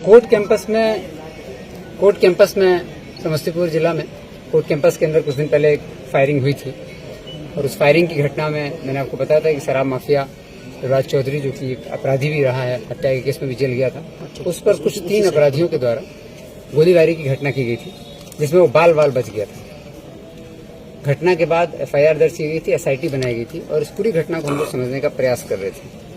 Court campus में समस्तीपुर जिला में कोर्ट कैंपस के अंदर कुछ दिन पहले एक फायरिंग हुई थी और उस फायरिंग की घटना में मैंने आपको बताया था कि शराब माफिया युवराज चौधरी, जो कि एक अपराधी भी रहा है, हत्या के केस में भी जेल गया था, उस पर कुछ 3 अपराधियों के द्वारा गोलीबारी की घटना की गई थी, जिसमें वो बाल बच गया था। घटना के बाद FIR दर्ज की गई थी, SIT बनाई गई थी और इस पूरी घटना को हम लोग समझने का प्रयास कर रहे थे।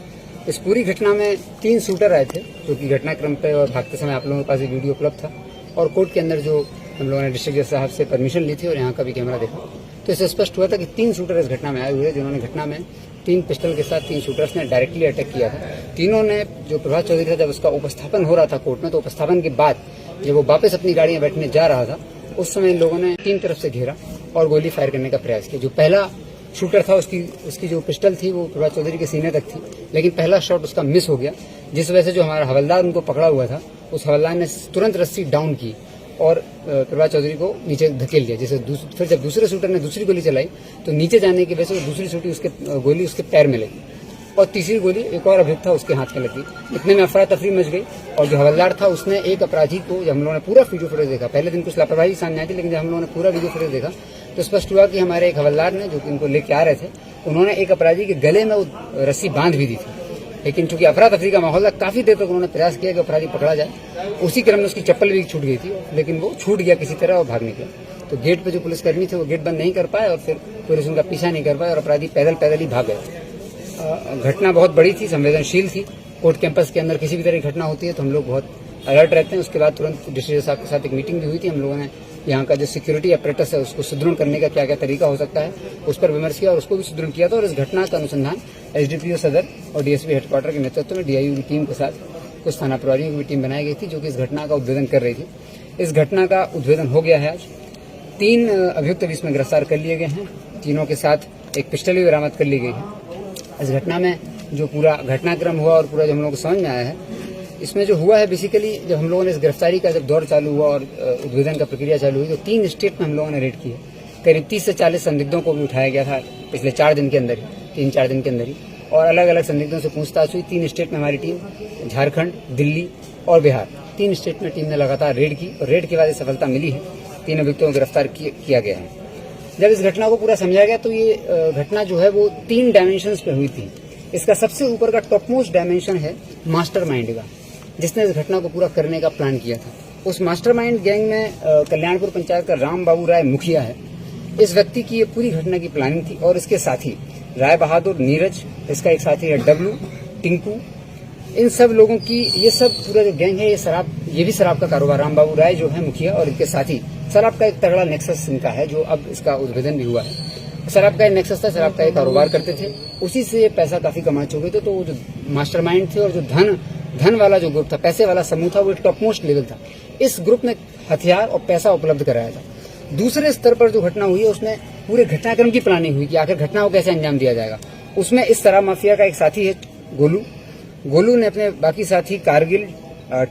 इस पूरी घटना में 3 शूटर आए थे, जो कि घटनाक्रम पे और भागते समय आप लोगों के पास एक वीडियो उपलब्ध था और कोर्ट के अंदर जो हम लोगों ने डिस्ट्रिक्ट जज साहब से परमिशन ली थी और यहाँ का भी कैमरा देखा, तो इससे स्पष्ट हुआ था कि 3 शूटर इस घटना में आए हुए, जिन्होंने घटना में 3 पिस्टल के साथ 3 शूटर्स ने डायरेक्टली अटैक किया था। तीनों ने, जो प्रभात चौधरी था, जब उसका उपस्थापन हो रहा था कोर्ट में, तो उपस्थापन के बाद जब वो वापस अपनी गाड़ी में बैठने जा रहा था, उस समय इन लोगों ने 3 तरफ से घेरा और गोली फायर करने का प्रयास किया। जो पहला शूटर था, उसकी जो पिस्टल थी वो प्रभात चौधरी के सीने तक थी, लेकिन पहला शॉट उसका मिस हो गया, जिस वजह से जो हमारा हवलदार उनको पकड़ा हुआ था, उस हवलदार ने तुरंत रस्सी डाउन की और प्रभात चौधरी को नीचे धकेल दिया। जैसे फिर जब दूसरे शूटर ने दूसरी गोली चलाई तो नीचे जाने की वजह से दूसरी गोली उसके पैर में लगी और तीसरी गोली एक और अभियुक्त था उसके हाथ में लगी। इतने में अफरा तफरी मच गई और जो हवलदार था उसने एक अपराधी को, जब हम लोगों ने पूरा वीडियो फुटेज देखा, पहले दिन कुछ लापरवाही सामने आई थी, लेकिन जब हम लोगों ने पूरा वीडियो फुटेज देखा तो स्पष्ट हुआ कि हमारे एक हवलदार ने, जो कि इनको लेके आ रहे थे, उन्होंने एक अपराधी के गले में रस्सी बांध भी दी थी, लेकिन चूंकि अफरा तफरी का माहौल था, काफी देर तक उन्होंने प्रयास किया कि अपराधी पकड़ा जाए। उसी क्रम में उसकी चप्पल भी छूट गई थी, लेकिन वो छूट गया किसी तरह और भाग निकला। तो गेट पे जो पुलिसकर्मी थे वो गेट बंद नहीं कर पाए और फिर पुलिस उनका पीछा नहीं कर पाए और अपराधी पैदल ही भाग गए। घटना बहुत बड़ी थी, संवेदनशील थी। कोर्ट कैंपस के अंदर किसी भी तरह की घटना होती है तो हम लोग बहुत अलर्ट रहते हैं। उसके बाद तुरंत डिस्ट्रिक्ट साहब के साथ एक मीटिंग भी हुई थी। हम लोगों ने यहाँ का जो सिक्योरिटी अपरेटस है उसको सुदृढ़ करने का क्या क्या तरीका हो सकता है उस पर विमर्श किया और उसको भी सुदृढ़ किया था। और इस घटना का अनुसंधान SDPO सदर और DSP हेडक्वार्टर के नेतृत्व में DIU की टीम के साथ कुछ थाना प्रभारियों की भी टीम बनाई गई थी, जो कि इस घटना का उद्भेदन कर रही थी। इस घटना का उद्भेदन हो गया है। आज 3 अभियुक्त भी इसमें गिरफ्तार कर लिए गए हैं। तीनों के साथ एक पिस्टल भी बरामद कर ली गई है। इस घटना में जो पूरा घटनाक्रम हुआ और पूरा जो हम लोगों को समझ में आया है, इसमें जो हुआ है बेसिकली, जब हम लोगों ने इस गिरफ्तारी का जब दौर चालू हुआ और उद्भेदन का प्रक्रिया चालू हुई तो 3 स्टेट में हम लोगों ने रेड की है। करीब 30 से 40 संदिग्धों को भी उठाया गया था पिछले 4 दिन के अंदर ही, 3-4 दिन के अंदर ही, और अलग अलग संदिग्धों से पूछताछ हुई। 3 स्टेट में हमारी टीम, झारखंड, दिल्ली और बिहार, 3 स्टेट में टीम ने लगातार रेड की और रेड के बाद सफलता मिली है। 3 अभियुक्तों को गिरफ्तार किया गया है। जब इस घटना को पूरा समझा गया तो ये घटना जो है वो 3 डायमेंशंस पे हुई थी। इसका सबसे ऊपर का टॉप मोस्ट डायमेंशन है मास्टरमाइंड का, जिसने इस घटना को पूरा करने का प्लान किया था। उस मास्टरमाइंड गैंग में कल्याणपुर पंचायत का राम बाबू राय मुखिया है। इस व्यक्ति की ये पूरी घटना की प्लानिंग थी और इसके साथी राय बहादुर, नीरज, इसका एक साथी है डब्लू, टिंकू, इन सब लोगों की, ये सब पूरा जो गैंग है ये भी शराब का कारोबार, राम बाबू राय जो है मुखिया और इनके साथी, शराब का एक तगड़ा नेक्सस इनका है, जो अब इसका उद्भेदन भी हुआ है। शराब का एक नेक्सस था, शराब का एक कारोबार करते थे, उसी से पैसा काफी कमा चुके थे। तो वो जो मास्टरमाइंड थे और जो धन वाला जो ग्रुप था, पैसे वाला समूह था, वो एक टॉप मोस्ट लेवल था। इस ग्रुप ने हथियार और पैसा उपलब्ध कराया था। दूसरे स्तर पर जो घटना हुई है उसमें पूरे घटनाक्रम की प्लानिंग हुई कि आखिर घटना को कैसे अंजाम दिया जाएगा। उसमें इस शराब माफिया का एक साथी है गोलू ने अपने बाकी साथी कारगिल,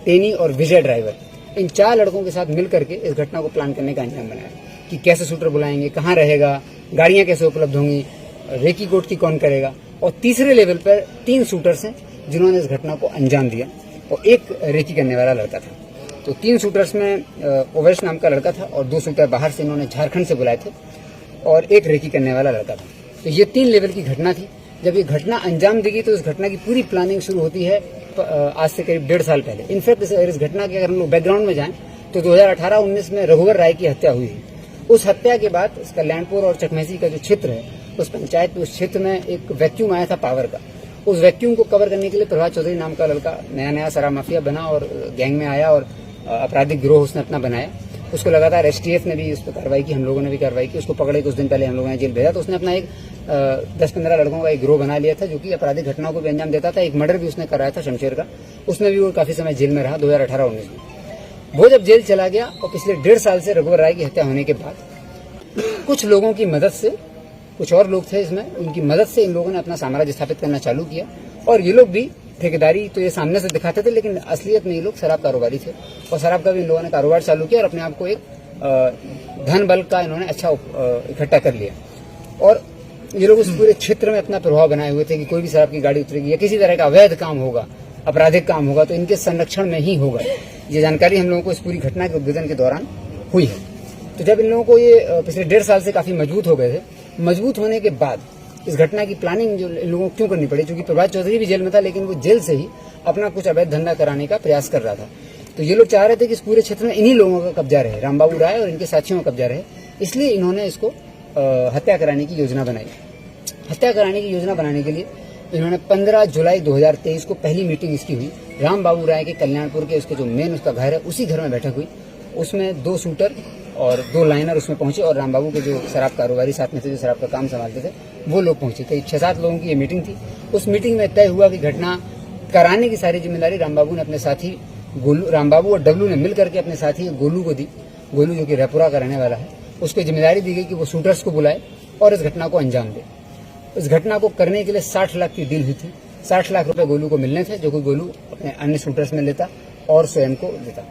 टेनी और विजय ड्राइवर, इन 4 लड़कों के साथ मिल करके इस घटना को प्लान करने का अंजाम बनाया कि कैसे शूटर बुलाएंगे, कहाँ रहेगा, गाड़ियां कैसे उपलब्ध होंगी, रेकी कोट की कौन करेगा। और तीसरे लेवल पर 3 शूटर्स हैं जिन्होंने इस घटना को अंजाम दिया और एक रेकी करने वाला लड़का था। तो 3 शूटर्स में ओवैश नाम का लड़का था और 2 शूटर बाहर से इन्होंने झारखंड से बुलाए थे और एक रेकी करने वाला लड़का था। तो ये 3 लेवल की घटना थी। जब ये घटना अंजाम देगी तो इस घटना की पूरी प्लानिंग शुरू होती है आज से करीब 1.5 साल पहले। इनफैक्ट इस घटना के अगर हम लोग बैकग्राउंड में जाएं तो 2018-19 में रघुवर राय की हत्या हुई है। उस हत्या के बाद कल्याणपुर और चकमेसी का जो क्षेत्र है, उस पंचायत उस क्षेत्र में एक वैक्यूम आया था पावर का। उस वैक्यूम को कवर करने के लिए प्रभात चौधरी नाम का लड़का नया शराब माफिया बना और गैंग में आया और आपराधिक गिरोह उसने अपना बनाया। उसको लगातार STF ने भी उस पर कार्रवाई की, हम लोगों ने भी कार्रवाई की। उसको पकड़े कुछ दिन पहले हम लोगों ने जेल भेजा। तो उसने अपना एक 10-15 लड़कों का एक गिरोह बना लिया था जो कि आपराधिक घटनाओं को भी अंजाम देता था। एक मर्डर भी उसने कराया था शमशेर का, उसमें भी वो काफी समय जेल में रहा 2018-19 में। वो जब जेल चला गया और पिछले 1.5 साल से रघुवर राय की हत्या होने के बाद कुछ लोगों की मदद से, कुछ और लोग थे इसमें, उनकी मदद से इन लोगों ने अपना साम्राज्य स्थापित करना चालू किया। और ये लोग भी ठेकेदारी तो ये सामने से दिखाते थे, लेकिन असलियत में ये लोग शराब कारोबारी थे और शराब का भी इन लोगों ने कारोबार चालू किया और अपने आप को एक धन बल का इन्होंने अच्छा इकट्ठा कर लिया। और ये लोग उस पूरे क्षेत्र में अपना प्रभाव बनाए हुए थे कि कोई भी शराब की गाड़ी उतरेगी या किसी तरह का अवैध काम होगा, आपराधिक काम होगा तो इनके संरक्षण में ही होगा। ये जानकारी हम लोगों को इस पूरी घटना के उद्भेदन के दौरान हुई है। तो जब इन लोगों को ये पिछले 1.5 साल से काफी मजबूत हो गए थे, मजबूत होने के बाद इस घटना की प्लानिंग जो इन लोगों को क्यों करनी पड़ी, क्योंकि प्रभात चौधरी भी जेल में था लेकिन वो जेल से ही अपना कुछ अवैध धंधा कराने का प्रयास कर रहा था। तो ये लोग चाह रहे थे कि इस पूरे क्षेत्र में इन्हीं लोगों का कब्जा रहे, रामबाबू राय और इनके साथियों का कब्जा रहे, इसलिए इन्होंने इसको हत्या कराने की योजना बनाई। हत्या कराने की योजना बनाने के लिए इन्होंने 15 जुलाई 2023 को पहली मीटिंग इसकी हुई। रामबाबू राय के कल्याणपुर के उसके जो मेन उसका घर है उसी घर में बैठक हुई। उसमें 2 शूटर और 2 लाइनर उसमें पहुंचे और रामबाबू के जो शराब कारोबारी साथ में थे, जो शराब का काम संभालते थे, वो लोग पहुंचे। कई 6-7 लोगों की ये मीटिंग थी। उस मीटिंग में तय हुआ कि घटना कराने की सारी जिम्मेदारी रामबाबू ने अपने साथी गोलू, रामबाबू और डब्लू ने मिल करके अपने साथी गोलू को दी। गोलू जो कि रायपुरा का रहने वाला है, उसको जिम्मेदारी दी गई कि वो शूटर्स को बुलाए और इस घटना को अंजाम दे। इस घटना को करने के लिए 60 लाख की डील हुई थी। 60 लाख रुपए गोलू को मिलने थे, जो कि गोलू अपने अन्य शूटर्स में लेता और स्वयं को देता।